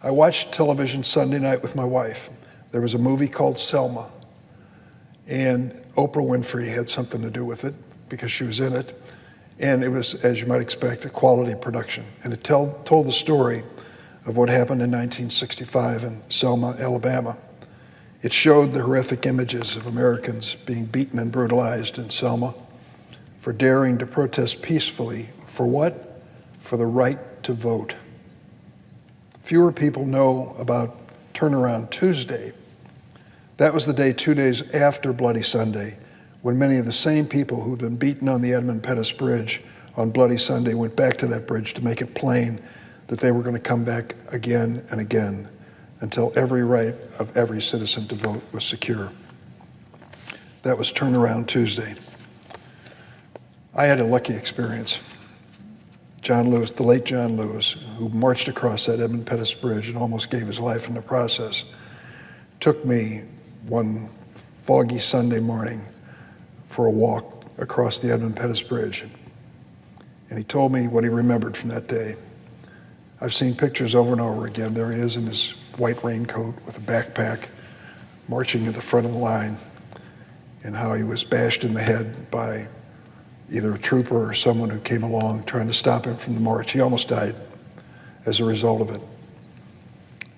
I watched television Sunday night with my wife. There was a movie called Selma, and Oprah Winfrey had something to do with it because she was in it. And it was, as you might expect, a quality production. And it told the story of what happened in 1965 in Selma, Alabama. It showed the horrific images of Americans being beaten and brutalized in Selma for daring to protest peacefully. For what? For the right to vote. Fewer people know about Turnaround Tuesday. That was the day 2 days after Bloody Sunday, when many of the same people who'd been beaten on the Edmund Pettus Bridge on Bloody Sunday went back to that bridge to make it plain that they were going to come back again and again until every right of every citizen to vote was secure. That was Turnaround Tuesday. I had a lucky experience. John Lewis, the late John Lewis, who marched across that Edmund Pettus Bridge and almost gave his life in the process, took me one foggy Sunday morning for a walk across the Edmund Pettus Bridge. And he told me what he remembered from that day. I've seen pictures over and over again. There he is in his white raincoat with a backpack, marching at the front of the line, and how he was bashed in the head by either a trooper or someone who came along trying to stop him from the march. He almost died as a result of it.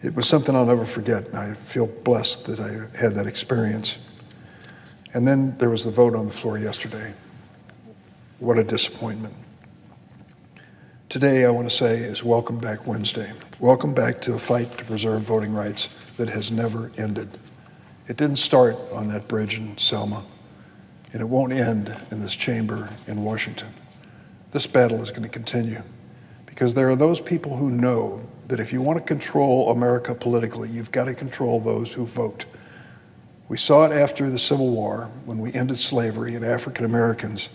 It was something I'll never forget, and I feel blessed that I had that experience. And then there was the vote on the floor yesterday. What a disappointment. Today, I want to say, is Welcome Back Wednesday. Welcome back to a fight to preserve voting rights that has never ended. It didn't start on that bridge in Selma, and it won't end in this chamber in Washington. This battle is going to continue because there are those people who know that if you want to control America politically, you've got to control those who vote. We saw it after the Civil War when we ended slavery, and African Americans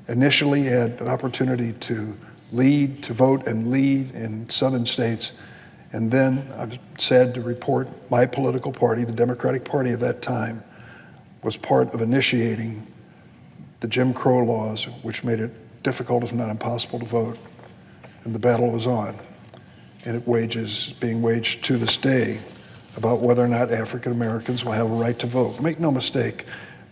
initially had an opportunity to lead, to vote and lead in southern states. And then I'm sad to report my political party, the Democratic Party at that time, was part of initiating the Jim Crow laws, which made it difficult, if not impossible, to vote. And the battle was on. And it being waged to this day about whether or not African Americans will have a right to vote. Make no mistake,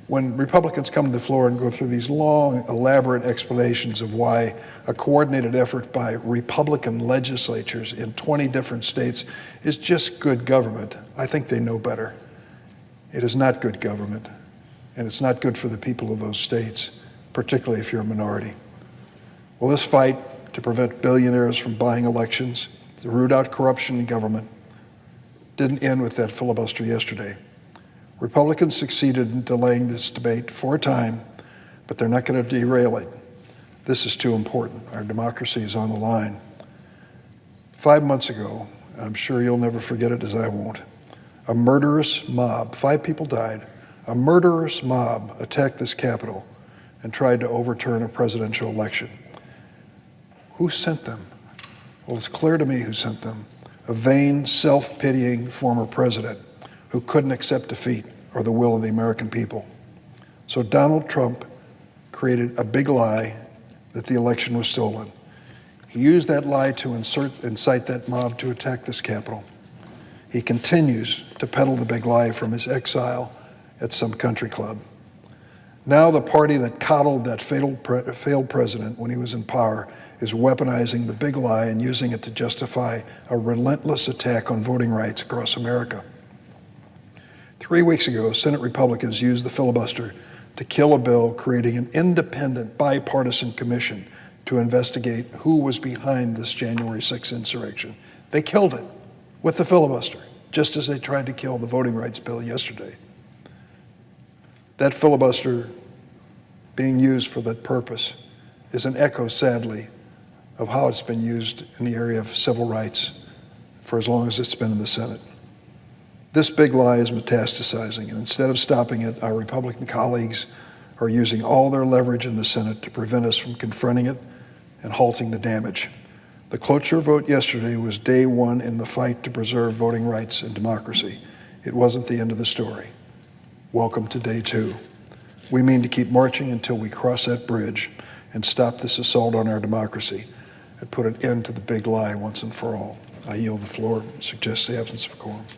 when Republicans come to the floor and go through these long, elaborate explanations of why a coordinated effort by Republican legislatures in 20 different states is just good government, I think they know better. It is not good government, and it's not good for the people of those states, particularly if you're a minority. Well, this fight to prevent billionaires from buying elections, to root out corruption in government, didn't end with that filibuster yesterday. Republicans succeeded in delaying this debate for a time, but they're not going to derail it. This is too important. Our democracy is on the line. 5 months ago, and I'm sure you'll never forget it as I won't, a murderous mob, 5 people died, a murderous mob attacked this Capitol and tried to overturn a presidential election. Who sent them? Well, it's clear to me who sent them. A vain, self-pitying former president who couldn't accept defeat or the will of the American people. So Donald Trump created a big lie that the election was stolen. He used that lie to incite that mob to attack this Capitol. He continues to peddle the big lie from his exile at some country club. Now the party that coddled that failed president when he was in power is weaponizing the big lie and using it to justify a relentless attack on voting rights across America. 3 weeks ago, Senate Republicans used the filibuster to kill a bill creating an independent bipartisan commission to investigate who was behind this January 6th insurrection. They killed it with the filibuster, just as they tried to kill the voting rights bill yesterday. That filibuster being used for that purpose is an echo, sadly, of how it's been used in the area of civil rights for as long as it's been in the Senate. This big lie is metastasizing, and instead of stopping it, our Republican colleagues are using all their leverage in the Senate to prevent us from confronting it and halting the damage. The cloture vote yesterday was day one in the fight to preserve voting rights and democracy. It wasn't the end of the story. Welcome to day two. We mean to keep marching until we cross that bridge and stop this assault on our democracy and put an end to the big lie once and for all. I yield the floor, suggest the absence of a quorum.